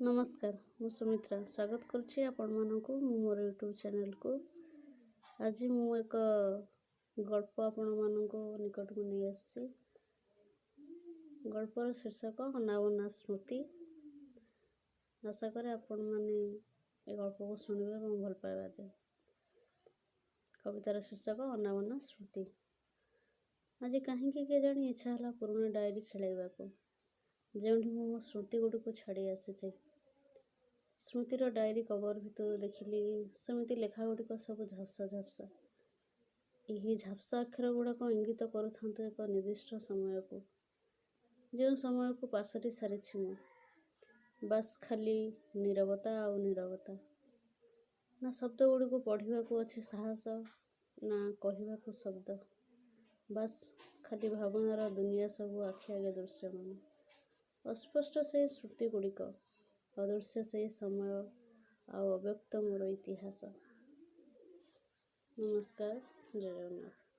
नमस्कार मु सुमित्रा स्वागत करुच्ची आपण मानकु मोर यूट्यूब चैनल को। आज मु एक गल्प आपण मानक निकट को नहीं आसी। गल्पर शीर्षक अनावना स्मृति। आशा करे आपण माने ए गल्प को शुणिबे और भल पाइबा दे। कवितार शीर्षक अनावना स्मृति। आज कहीं के जानी इच्छा हला पुराना डायरी खेलाइबा को, जेउठी मो स्मृति गुडी को छाड़ी आसी। स्मृतिर डायरी कवर भितर देखिली सेमती लेखा गुड़िक सब झापसा झापसा। यही झापसा अक्षर गुड़ाक इंगित करुथांतु एक निर्दिष्ट समय को, जो समय को पासरी सारी मु। बास खाली नीरवता आउ नीरवता। ना शब्द गुड़िक पढ़ा को अच्छे साहस, ना कहवा को शब्द। बास खाली भावनार दुनिया सब आखि आगे दृश्यमान। अस्पष्ट से स्मृति गुड़िक, अदृश्य से समय और अव्यक्त मोर इतिहास। नमस्कार, जय जगन्नाथ।